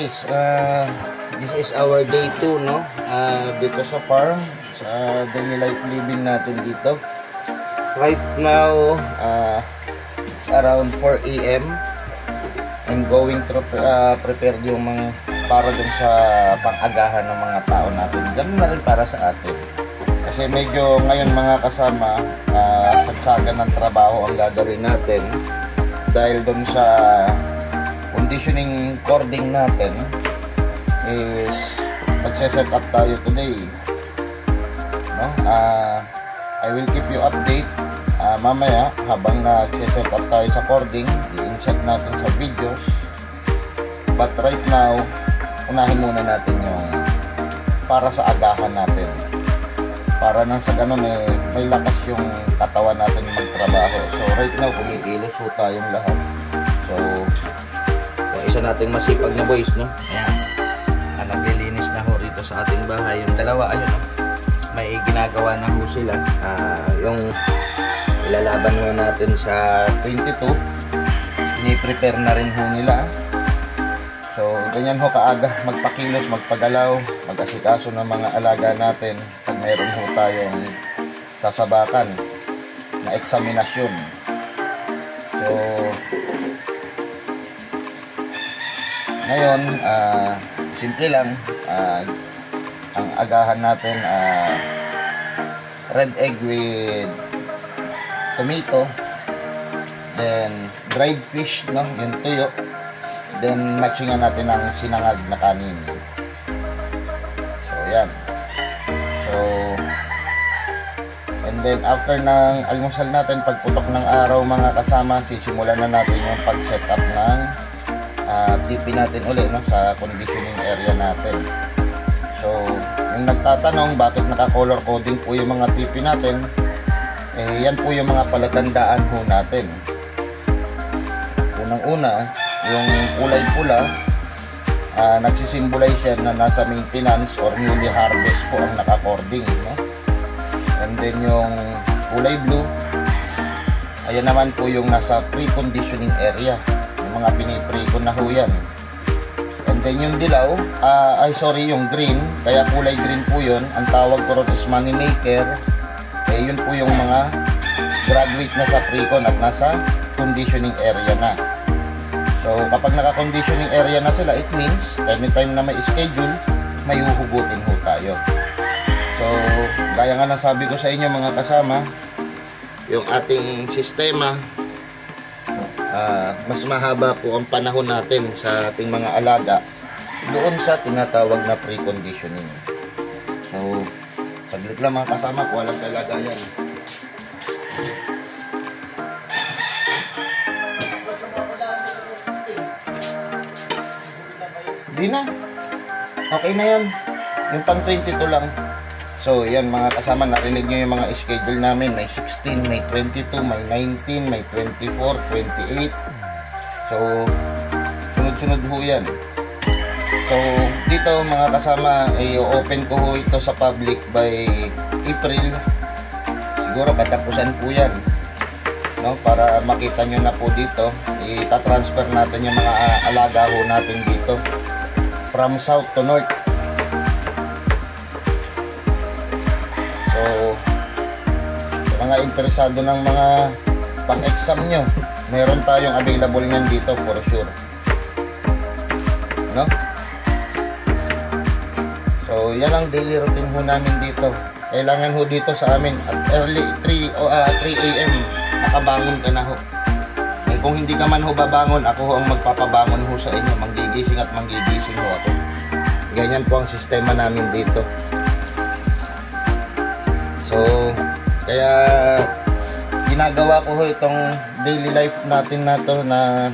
guys, this is our day 2, no? Dito sa farm, sa daily life living natin dito. Right now, it's around 4 AM. I'm going to prepare yung mga para dun sa pang-agahan ng mga tao natin. Ganun na rin para sa atin. Kasi medyo ngayon mga kasama, sagsagan ng trabaho ang gagawin natin. Dahil dun sa conditioning cording natin is magse-set up tayo today, no? I will keep you update mamaya habang nagse-set up tayo sa cording, i-insert natin sa videos. But right now, unahin muna natin yung para sa agahan natin, para nang sa ganun may lakas yung katawan natin magtrabaho. So right now, kumikilos po tayong lahat. So isa nating masipag na boys, no? Ayan. Naglilinis na ho rito sa ating bahay. Yung dalawa, ayun, no? May ginagawa na ho sila. Yung ilalaban ho natin sa 22, piniprepare na rin ho nila. So, ganyan ho kaaga magpakilos, magpagalaw, mag-asikaso ng mga alaga natin pag mayroon ho tayong sasabakan na eksaminasyon. So, ngayon, simple lang, ang agahan natin, red egg with tomato, then dried fish, no, yung tuyo, then matchingan natin ng sinangag na kanin. So, yan. So, and then after ng almusal natin, pagputok ng araw mga kasama, sisimulan na natin yung pag-set up ng TP natin ulit, no, sa conditioning area natin. So, yung nagtatanong bakit naka-color coding po yung mga TP natin, yan po yung mga palatandaan ho natin. Unang-una, yung kulay pula, nagsisimbolize yan na nasa maintenance or newly harvest po ang naka-cording, no? And then yung kulay blue, ayan naman po yung nasa pre-conditioning area, yung mga pinipre-con na ho yan. And then yung dilaw, yung green, kaya kulay green po yun, ang tawag ko ron is money maker. Yun po yung mga graduate na sa pre-con at nasa conditioning area na. So kapag naka-conditioning area na sila, it means anytime na may schedule, may uhugutin ho tayo. So gaya nga na sabi ko sa inyo mga kasama, yung ating sistema, mas mahaba po ang panahon natin sa ating mga alaga doon sa tinatawag na preconditioning. So saglit lang mga kasama, kung walang kalagayan. Hindi na, okay na yan, yung pang 22 lang. So yan mga kasama, narinig nyo yung mga schedule namin. May 16, may 22, may 19, may 24, 28. So sunod-sunod ho yan. So dito mga kasama, i-open ko ho ito sa public by April. Siguro katapusan po yan, no? Para makita nyo na po dito, ita-transfer natin yung mga alaga ho natin dito from south to north. So sa mga interesado ng mga pang-exam nyo, meron tayong available nyan dito for sure, no? So yan ang daily routine ho namin dito. Kailangan ho dito sa amin at early 3 AM nakabangon ka na ho. Kung hindi ka man ho babangon, ako ho ang magpapabangon ho sa inyo. Manggigising at manggigising ho ako. Ganyan po ang sistema namin dito. So kaya ginagawa ko ho itong daily life natin na to na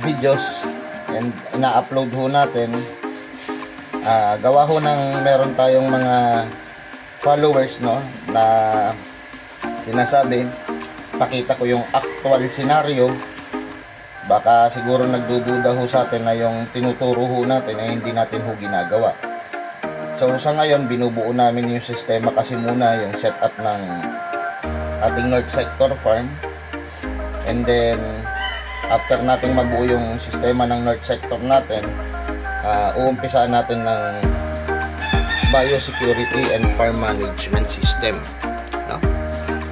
videos, and ina-upload ho natin. Gawa ho ng meron tayong mga followers, no, na sinasabi, pakita ko yung actual scenario. Baka siguro nagdududa ho sa atin na yung tinuturo ho natin ay hindi natin ho ginagawa. So sa ngayon, binubuo namin yung sistema kasi muna yung setup ng ating North Sector Farm. And then after nating mabuo yung sistema ng North Sector natin, uumpisaan natin ng biosecurity and farm management system, no?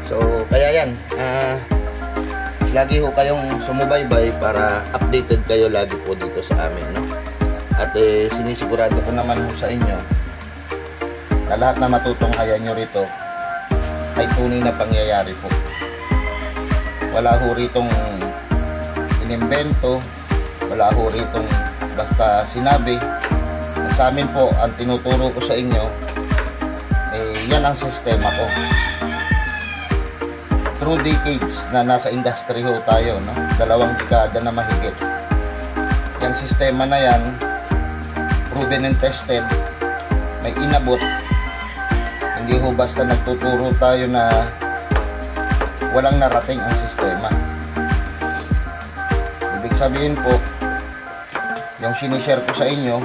So kaya yan, lagi ho kayong sumubaybay para updated kayo lagi po dito sa amin, no? At sinisigurado ko naman ho sa inyo na lahat na matutunghayan nyo rito ay tunay na pangyayari po. Wala ho ritong inimbento, wala ho ritong basta sinabi. Sa amin po, ang tinuturo ko sa inyo, yan ang sistema ko. Through decades na nasa industry ho tayo, no? 2 dekada na mahigit. Yung sistema na yan, proven and tested, may inabot. Hindi ho basta nagtuturo tayo na walang narating ang sistema. Ibig sabihin po, yung sinishare ko sa inyo,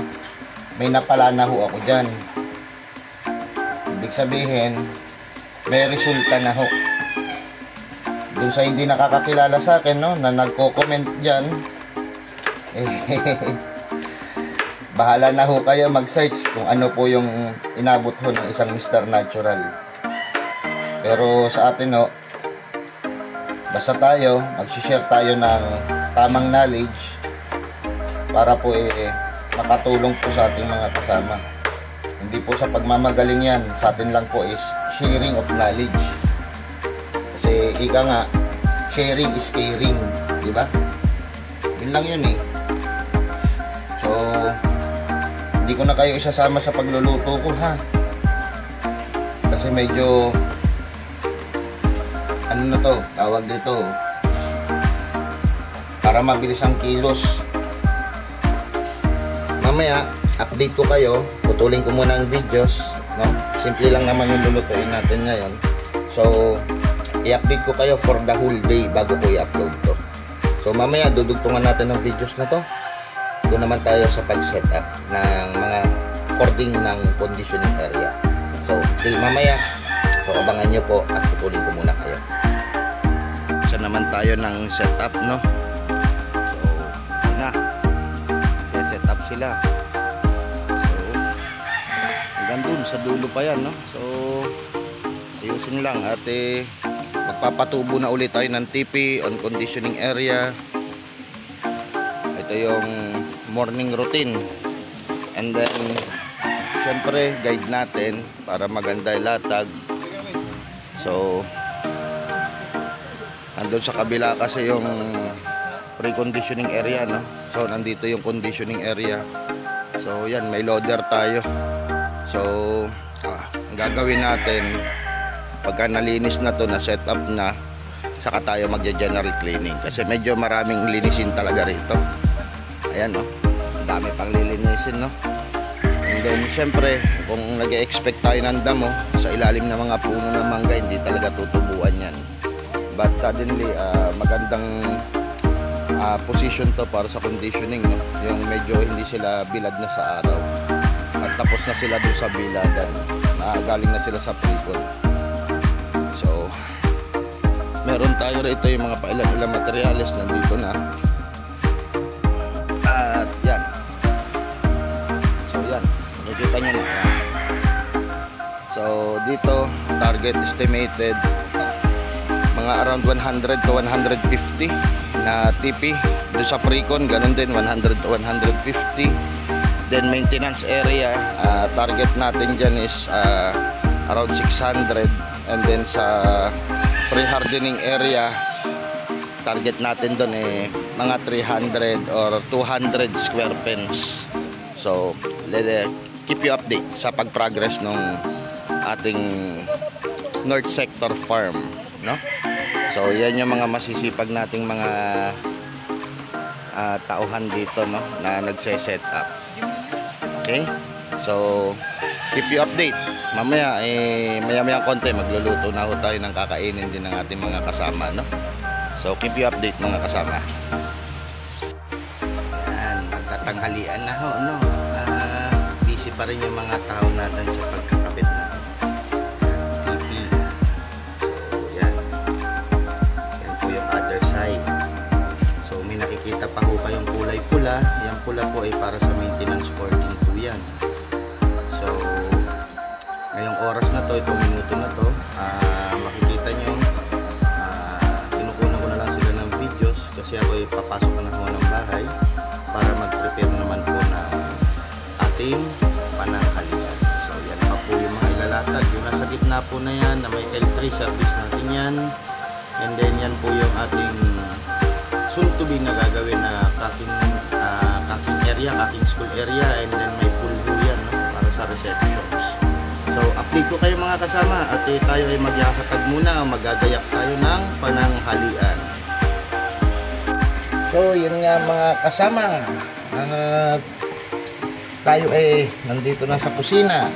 may napala na ho ako dyan. Ibig sabihin, may resulta na ho. Doon sa hindi nakakakilala sa akin, no, na nagko-comment dyan, bahala na ho kayo mag-search kung ano po yung inabot ho ng isang Mr. Natural. Pero sa atin ho, basta tayo, mag-share tayo ng tamang knowledge para po makatulong po sa ating mga kasama. Hindi po sa pagmamagaling yan, sa atin lang po is sharing of knowledge. Kasi ika nga, sharing is caring, di ba? Yun lang yun eh. So, hindi ko na kayo isasama sa pagluluto ko, ha? Kasi medyo ano na to, tawag dito, para mabilis ang kilos. Mamaya update ko kayo, putulin ko muna ang videos, no? Simple lang naman yung lulutuin natin ngayon. So i-update ko kayo for the whole day bago ko i-upload to. So mamaya dudugtungan natin ng videos na to. Doon naman tayo sa pag-setup ng mga according ng conditioning area. So, till mamaya, so abangan nyo po at putulin ko muna kayo. So naman tayo ng setup, no? So, na. Set up sila. So, hanggang dun, sa dulo pa yan, no? So, ayusin lang at magpapatubo na ulit tayo ng TP on conditioning area. Ito yung morning routine, and then syempre guide natin para maganda yung latag. So andun sa kabila kasi yung pre-conditioning area, no? So nandito yung conditioning area. So yan, may loader tayo. So ang gagawin natin pagka nalinis na to, na set up na, saka tayo magja-general cleaning kasi medyo maraming linisin talaga rito. Ayan, no? Dami pang lilinisin, no? And then syempre kung nag-expect tayo ng damo sa ilalim ng mga puno ng mangga, hindi talaga tutubuan yan. But suddenly magandang position to para sa conditioning, no? Yung medyo hindi sila bilad na sa araw at tapos na sila dun sa biladan, galing na sila sa pre-con. So meron tayo rito yung mga pailan-ilang materyales nandito na. Nakikita nyo na. So dito target estimated mga around 100 to 150 na TP. Doon sa pre-con ganun din, 100 to 150. Then maintenance area, target natin dyan is around 600. And then sa pre-hardening area, target natin doon mga 300 or 200 square pence. So keep you update sa pag-progress ng ating North Sector Farm, no? So yan yung mga masisipag nating mga tauhan dito, no, na nagse-set up. Okay? So keep you update. Mamaya maya-maya konti magluluto na ho tayo ng kakainin din ng ating mga kasama, no? So keep you update mga kasama. Yan, magtatanghalian na ho, no? Busy pa rin yung mga tao natin sa pagkakabit ng TP. So yan. Yan po yung other side. So may pa ho kayong kulay pula, yung pula po ay para sa maintenance cording po yan. So ngayong oras na to, itong minuto na to, makikita nyo, kinukunan ko na lang sila ng videos kasi ako ay papasok na ho ng bahay para mag-prepare naman po ng ating pananghalian. So yan pa po yung mga ilalatag, yung nasa gitna po na yan na may L3 service natin yan, and then yan po yung ating soon to be na gagawin na caking area, caking school area, and then may pool po yan, no, para sa receptions. So update ko kayo mga kasama at tayo ay magyakatag muna, magagayak tayo ng pananghalian. So yun nga mga kasama, tayo ay nandito na sa kusina,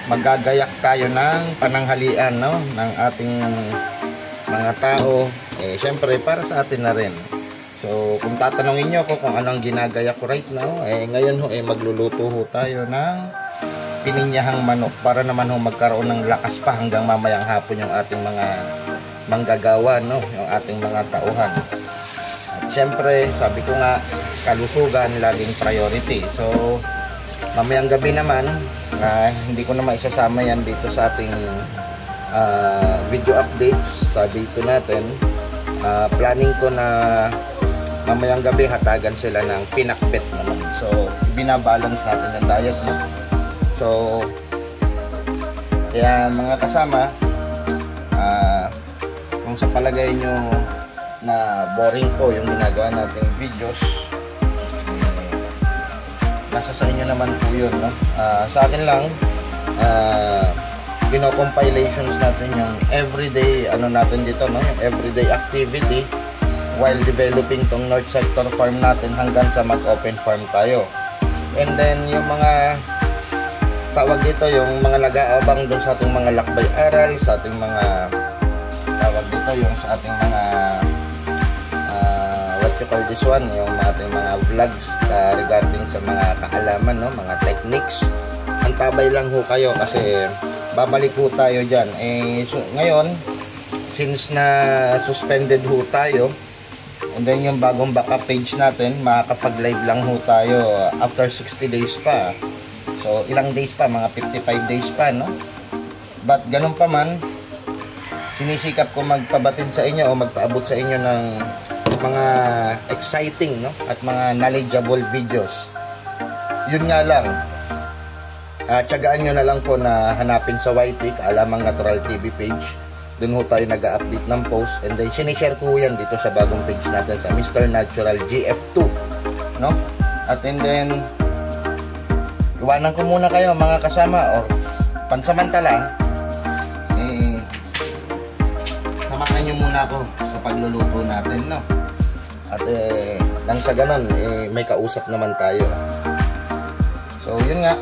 magagayak tayo ng pananghalian, no, ng ating mga tao, syempre para sa atin na rin. So kung tatanungin nyo ako kung anong ginagayak ko right now, ngayon ho magluluto ho tayo ng pininyahang manok para naman ho magkaroon ng lakas pa hanggang mamayang hapon yung ating mga manggagawa, no, yung ating mga tauhan. At syempre sabi ko nga, kalusugan laging priority. So mamayang gabi naman, hindi ko na maisasama yan dito sa ating video updates sa dito natin. Planning ko na mamayang gabi hatagan sila ng pinakbet naman. So binabalance natin ang diet, no? So kaya mga kasama, kung sa palagay nyo na boring po yung ginagawa nating videos, nasa sa inyo naman po yun, no? Sa akin lang, compilations natin yung everyday natin dito, no, yung everyday activity while developing tong North Sector farm natin hanggang sa mag-open farm tayo. And then yung mga tawag dito, yung mga nag-aabang doon sa ating mga lakbay aral, sa ating mga tawag dito, yung sa ating mga what you call this one, yung ating mga vlogs regarding sa mga kaalaman, no, mga techniques. Antabay lang ho kayo kasi babalik ho tayo dyan. So, ngayon, since na suspended ho tayo, and then yung bagong backup page natin, makakapag-live lang ho tayo after 60 days pa. So, ilang days pa, mga 55 days pa, no? But ganun pa man, sinisikap ko magpabatid sa inyo o magpaabot sa inyo ng mga exciting, no, at mga knowledgeable videos. Yun nga lang, tiyagaan nyo na lang po na hanapin sa YT, Kaalamang Natural TV page. Doon ho tayo nag-update ng post, and then sinishare ko yan dito sa bagong page natin sa Mr. Natural GF2, no? At and then iwanan ko muna kayo mga kasama, or pansamantala samahan nyo muna ako sa pagluluto natin, no? At nang sa ganon may kausap naman tayo. So yun nga,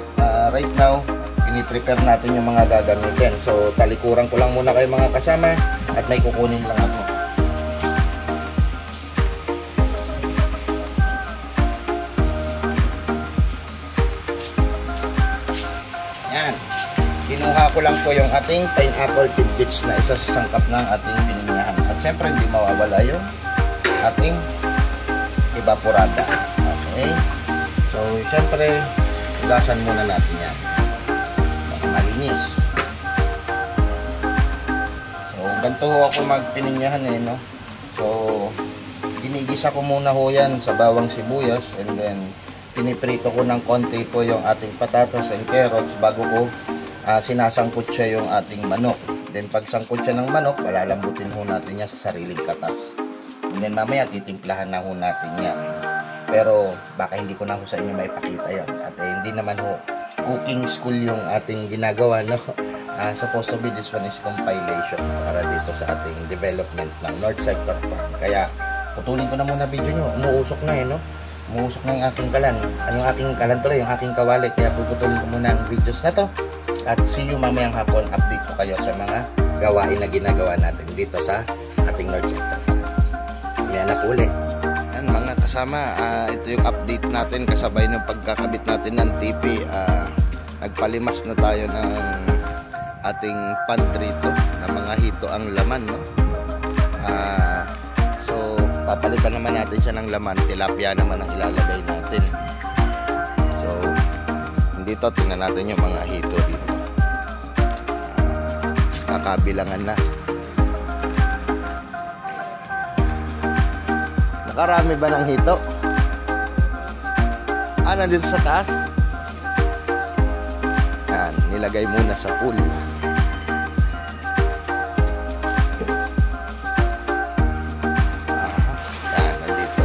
right now piniprepare natin yung mga gagamitin. So talikuran ko lang muna kayo mga kasama at may kukunin lang ako. Yan, kinuha ko lang po yung ating pineapple tidbits na isa sa sangkap ng ating pininyahan. At syempre hindi mawawala yung ating evaporada. Okay, so syempre hugasan muna natin yan para malinis. So ganito ho ako magpininyahan, no? So ginigisa ko muna ho yan sa bawang sibuyas, and then piniprito ko ng konti po yung ating patatas and carrots bago ko sinasangkot siya yung ating manok. Then pag sangkot siya ng manok, palalambutin ho natin yan sa sariling katas. And then mamaya titimplahan na ho natin yan. Pero baka hindi ko na ho sa inyo maipakita yan. At hindi naman ho cooking school yung ating ginagawa, no? Supposed to be this one is compilation para dito sa ating development ng North Sector Farm. Kaya putulin ko na muna video nyo. Umuusok na, no? Umuusok na yung aking kalan. Yung aking kalan tuloy, yung aking kawali. Kaya puputulin ko muna ang videos na to. At see you mamayang hapon. Update ko kayo sa mga gawain na ginagawa natin dito sa ating North Sector Farm. Yan na po ulit. Yan mga kasama, ito yung update natin kasabay ng pagkakabit natin ng TV. Nagpalimas na tayo ng ating pantry to na mga hito ang laman, no? So papalitan naman natin siya ng laman. Tilapia naman ang ilalagay natin. So dito tingnan natin yung mga hito dito. Kakabilangan na. Nakarami ba ng hito? Nandito sa taas. Yan, nilagay muna sa pool. Yan, nandito.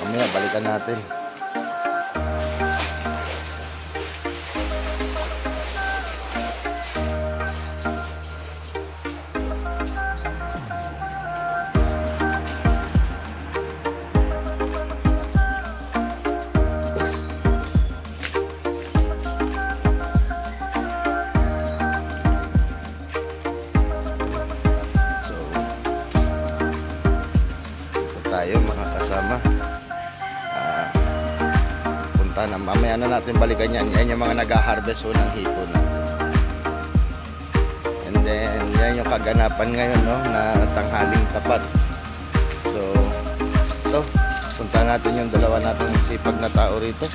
Mamaya balikan natin. Tayo mga kasama, punta na, mamaya na natin balikan yan. Yan yung mga nag-harvest ng hito natin. And then yan yung kaganapan ngayon, no, na tanghaling tapat. So ito, punta natin yung dalawa natin sipag na tao rito.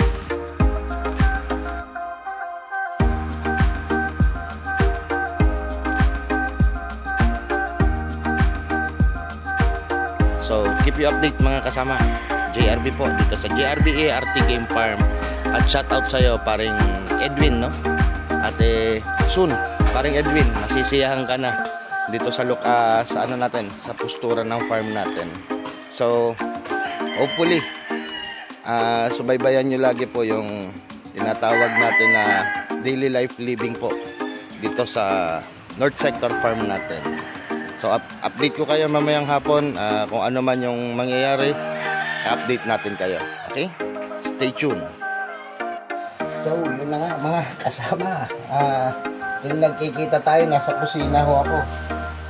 So, keep you update mga kasama. JRB po, dito sa JRB ART Game Farm. At shoutout sa'yo, paring Edwin, no? At soon, paring Edwin, masisiyahan ka na dito sa ano natin, sa postura ng farm natin. So, hopefully, subaybayan nyo lagi po yung tinatawag natin na daily life living po dito sa North Sector Farm natin. So update ko kayo mamayang hapon, kung ano man yung mangyayari, update natin kayo. Okay? Stay tuned. So yun na nga mga kasama, yung nagkikita tayo, nasa kusina ho ako.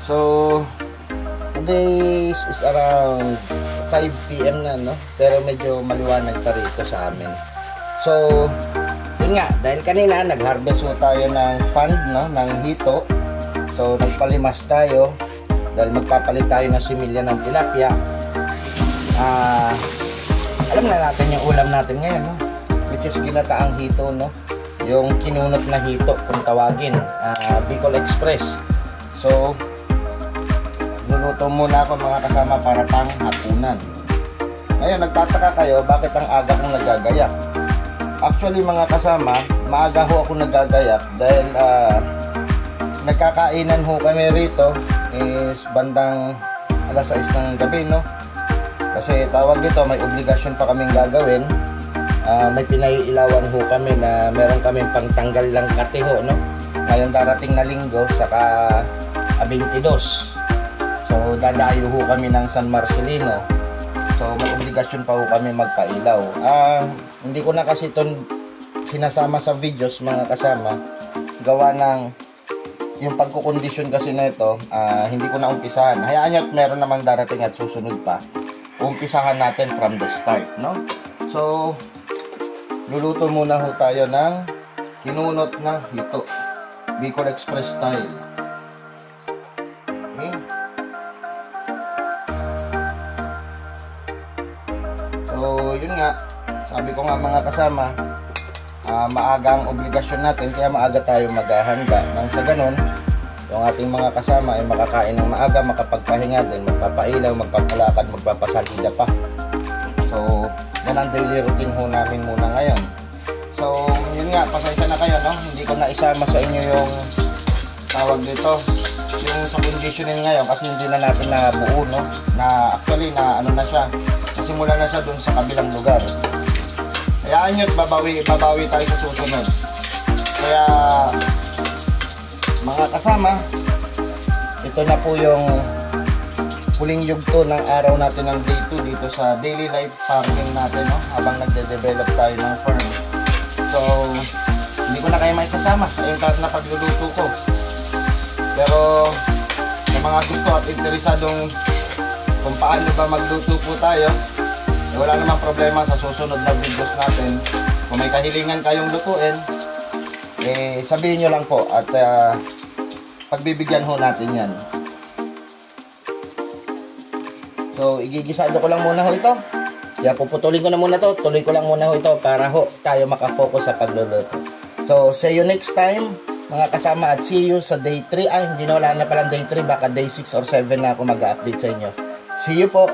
So today is around 5 PM na, no? Pero medyo maliwanag pa rito sa amin. So yun nga, dahil kanina nag-harvest ho tayo ng pond, no? Ng hito. So nagpalimas tayo dahil magpapalit tayo ng similya ng tilapia. Alam na natin yung ulam natin ngayon, no? Which is ginataang hito, no? Yung kinunot na hito kung tawagin, Bicol Express. So luluto muna ako mga kasama para pang hapunan. Ngayon nagtataka kayo bakit ang aga kong nagagayak. Actually mga kasama, maaga ho ako nagagayak dahil nagkakainan ho kami rito is bandang alas 6 ng gabi, no? Kasi tawag dito, may obligasyon pa kaming gagawin. May pinaiilawan ho kami na meron kaming pangtanggal lang katiho, no? Ngayon darating na linggo saka 22. So dadayo ho kami ng San Marcelino. So may obligasyon pa ho kami magpailaw. Hindi ko na kasi ito sinasama sa videos mga kasama, gawa ng yung pagkukondisyon kasi na ito, hindi ko na umpisahan. Hayaan nyo at meron namang darating at susunod pa. Umpisahan natin from the start, no? So luluto muna ho tayo ng kinunot na hito, Bicol Express style. Okay? So yun nga, sabi ko nga mga kasama, maaga ang obligasyon natin, kaya maaga tayo maghahanda nang sa ganun yung ating mga kasama ay makakain ng maaga, makapagpahinga din, magpapailaw, magpapalakad, magpapasalida pa. So yan ang daily routine ho namin muna ngayon. So yun nga, pasensya na kayo, no? Hindi ko na isama sa inyo yung tawag dito, yung sa conditioning ngayon, kasi hindi na natin nabuo, no? Na actually na ano na siya, nasimula na siya dun sa kabilang lugar. Hayaan nyo't babawi tayo sa susunod. Kaya mga kasama, ito na po yung huling yugto ng araw natin ng day 2 dito sa daily life farming natin, no? Habang nagde-develop tayo ng farm. So, hindi ko na kayo may sasama sa entire na pagluluto ko. Pero, sa mga gusto at interesadong kung paano ba magluto po tayo, wala namang problema sa susunod na videos natin. Kung may kahilingan kayong lutuin, sabihin nyo lang po at pagbibigyan ho natin yan. So, igigisado ko lang muna ho ito. Kaya puputulin ko na muna to. Tuloy ko lang muna ho ito para ho tayo makafocus sa pagluluto. So, see you next time mga kasama at see you sa day 3. Ay, hindi na, wala na palang day 3. Baka day 6 or 7 na ako mag-update sa inyo. See you po.